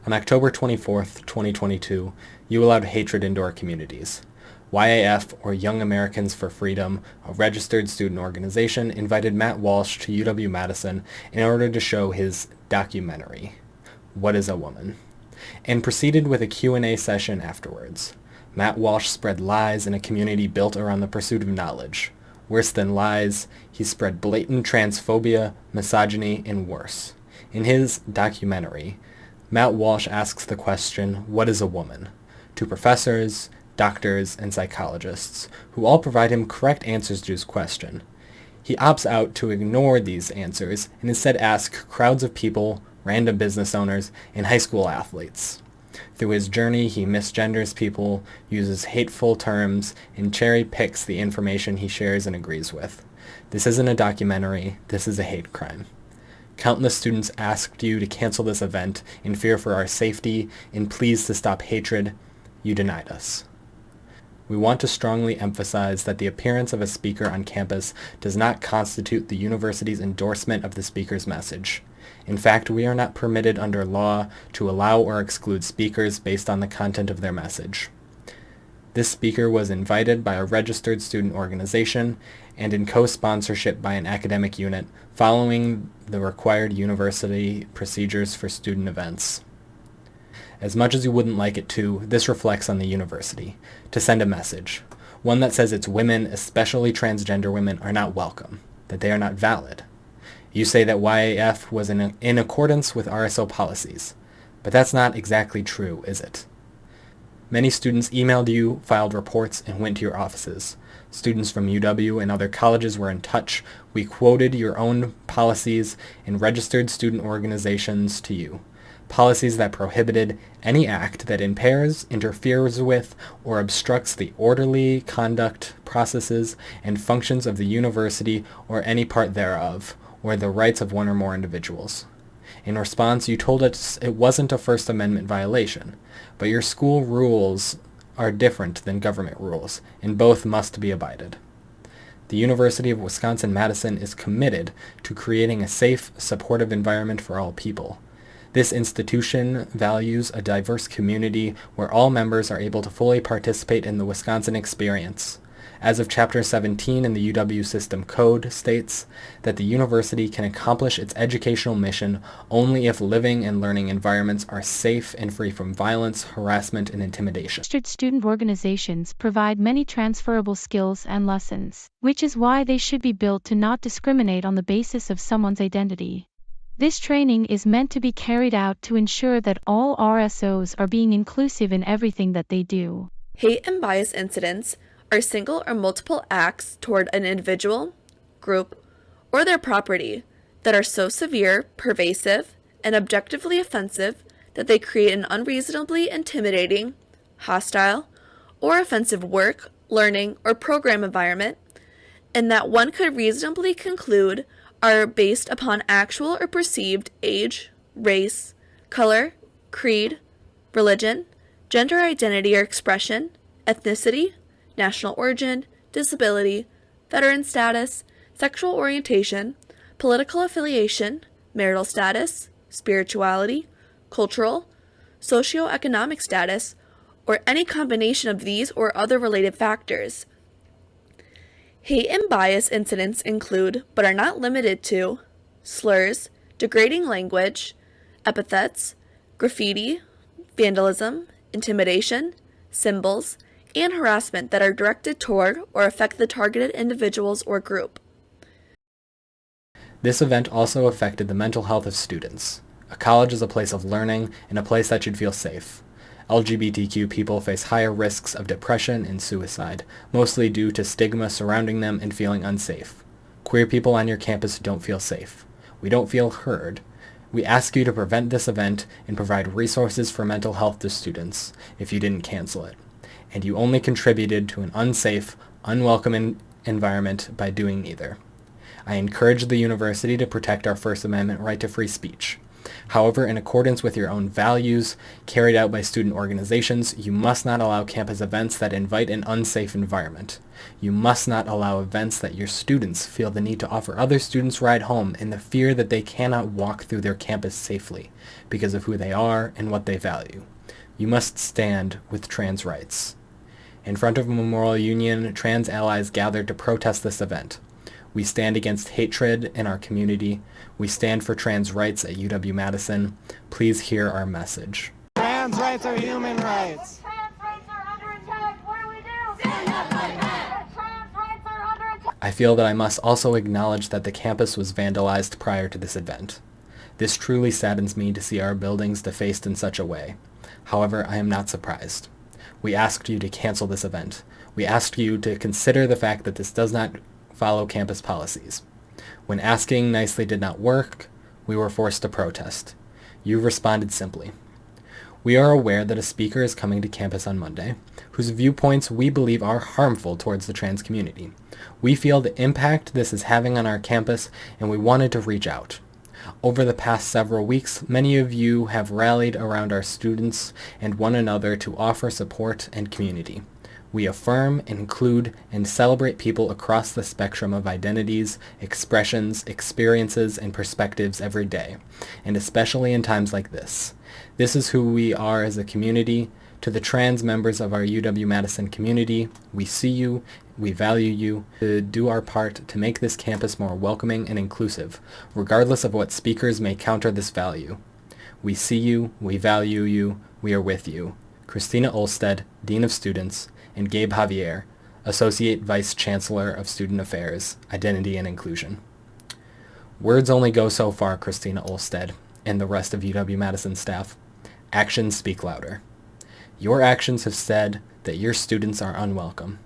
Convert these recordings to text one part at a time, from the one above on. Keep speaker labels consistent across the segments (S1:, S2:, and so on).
S1: On October 24th, 2022, you allowed hatred into our communities. YAF, or Young Americans for Freedom, a registered student organization, invited Matt Walsh to UW Madison in order to show his documentary, What is a Woman?, and proceeded with a Q&A session afterwards. Matt Walsh spread lies in a community built around the pursuit of knowledge. Worse than lies, he spread blatant transphobia, misogyny, and worse. In his documentary, Matt Walsh asks the question, what is a woman? To professors, doctors, and psychologists, who all provide him correct answers to his question. He opts out to ignore these answers and instead asks crowds of people, random business owners, and high school athletes. Through his journey, he misgenders people, uses hateful terms, and cherry-picks the information he shares and agrees with. This isn't a documentary, this is a hate crime. Countless students asked you to cancel this event in fear for our safety and pleas to stop hatred. You denied us. We want to strongly emphasize that the appearance of a speaker on campus does not constitute the university's endorsement of the speaker's message. In fact, we are not permitted under law to allow or exclude speakers based on the content of their message. This speaker was invited by a registered student organization and in co-sponsorship by an academic unit, following the required university procedures for student events. As much as you wouldn't like it to, this reflects on the university, to send a message, one that says its women, especially transgender women, are not welcome, that they are not valid. You say that YAF was in accordance with RSO policies, but that's not exactly true, is it? Many students emailed you, filed reports, and went to your offices. Students from UW and other colleges were in touch. We quoted your own policies and registered student organizations to you. Policies that prohibited any act that impairs, interferes with, or obstructs the orderly conduct, processes, and functions of the university or any part thereof, or the rights of one or more individuals. In response, you told us it wasn't a First Amendment violation, but your school rules are different than government rules, and both must be abided. The University of Wisconsin-Madison is committed to creating a safe, supportive environment for all people. This institution values a diverse community where all members are able to fully participate in the Wisconsin experience. As of Chapter 17 in the UW System Code states that the university can accomplish its educational mission only if living and learning environments are safe and free from violence, harassment, and intimidation.
S2: Registered student organizations provide many transferable skills and lessons, which is why they should be built to not discriminate on the basis of someone's identity. This training is meant to be carried out to ensure that all RSOs are being inclusive in everything that they do.
S3: Hate and bias incidents are single or multiple acts toward an individual, group, or their property that are so severe, pervasive, and objectively offensive that they create an unreasonably intimidating, hostile, or offensive work, learning, or program environment, and that one could reasonably conclude are based upon actual or perceived age, race, color, creed, religion, gender identity or expression, ethnicity, national origin, disability, veteran status, sexual orientation, political affiliation, marital status, spirituality, cultural, socioeconomic status, or any combination of these or other related factors. Hate and bias incidents include, but are not limited to, slurs, degrading language, epithets, graffiti, vandalism, intimidation, symbols, and harassment that are directed toward or affect the targeted individuals or group.
S1: This event also affected the mental health of students. A college is a place of learning and a place that should feel safe. LGBTQ people face higher risks of depression and suicide, mostly due to stigma surrounding them and feeling unsafe. Queer people on your campus don't feel safe. We don't feel heard. We ask you to prevent this event and provide resources for mental health to students if you didn't cancel it. And you only contributed to an unsafe, unwelcome environment by doing neither. I encourage the university to protect our First Amendment right to free speech. However, in accordance with your own values carried out by student organizations, you must not allow campus events that invite an unsafe environment. You must not allow events that your students feel the need to offer other students ride home in the fear that they cannot walk through their campus safely because of who they are and what they value. You must stand with trans rights. In front of Memorial Union, trans allies gathered to protest this event. We stand against hatred in our community. We stand for trans rights at UW Madison. Please hear our message.
S4: Trans rights are human rights.
S5: Trans rights are under attack. What do we do? Stand up like that. Trans rights are under attack.
S1: I feel that I must also acknowledge that the campus was vandalized prior to this event. This truly saddens me to see our buildings defaced in such a way. However, I am not surprised. We asked you to cancel this event. We asked you to consider the fact that this does not follow campus policies. When asking nicely did not work, we were forced to protest. You responded simply. We are aware that a speaker is coming to campus on Monday, whose viewpoints we believe are harmful towards the trans community. We feel the impact this is having on our campus, and we wanted to reach out. Over the past several weeks, many of you have rallied around our students and one another to offer support and community. We affirm, include, and celebrate people across the spectrum of identities, expressions, experiences, and perspectives every day, and especially in times like this. This is who we are as a community. To the trans members of our UW Madison community, we see you, we value you, to do our part to make this campus more welcoming and inclusive, regardless of what speakers may counter this value. We see you, we value you, we are with you. Christina Olsted, Dean of Students, and Gabe Javier, Associate Vice Chancellor of Student Affairs, Identity and Inclusion. Words only go so far, Christina Olsted, and the rest of UW Madison staff. Actions speak louder. Your actions have said that your students are unwelcome.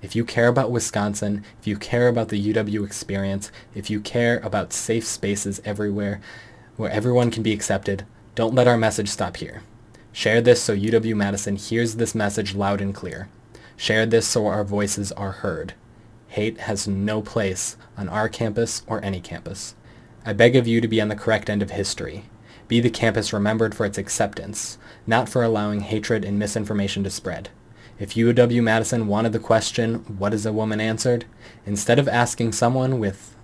S1: If you care about Wisconsin, if you care about the UW experience, if you care about safe spaces everywhere where everyone can be accepted, don't let our message stop here. Share this so UW Madison hears this message loud and clear. Share this so our voices are heard. Hate has no place on our campus or any campus. I beg of you to be on the correct end of history. Be the campus remembered for its acceptance, not for allowing hatred and misinformation to spread. If UW Madison wanted the question, "What is a woman?" answered, instead of asking someone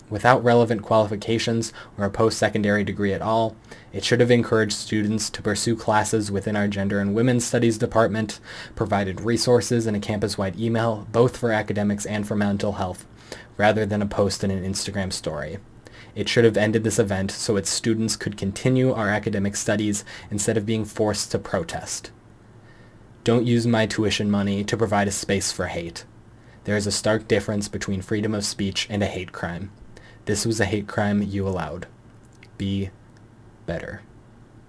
S1: without relevant qualifications or a post-secondary degree at all, it should have encouraged students to pursue classes within our Gender and Women's Studies department, provided resources in a campus-wide email, both for academics and for mental health, rather than a post in an Instagram story. It should have ended this event so its students could continue our academic studies instead of being forced to protest. Don't use my tuition money to provide a space for hate. There is a stark difference between freedom of speech and a hate crime. This was a hate crime you allowed. Be better.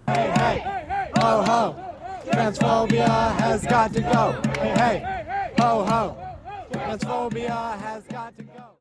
S4: Hey, hey, ho, ho. Transphobia has got to go. Hey, hey, ho, ho. Transphobia has got to go.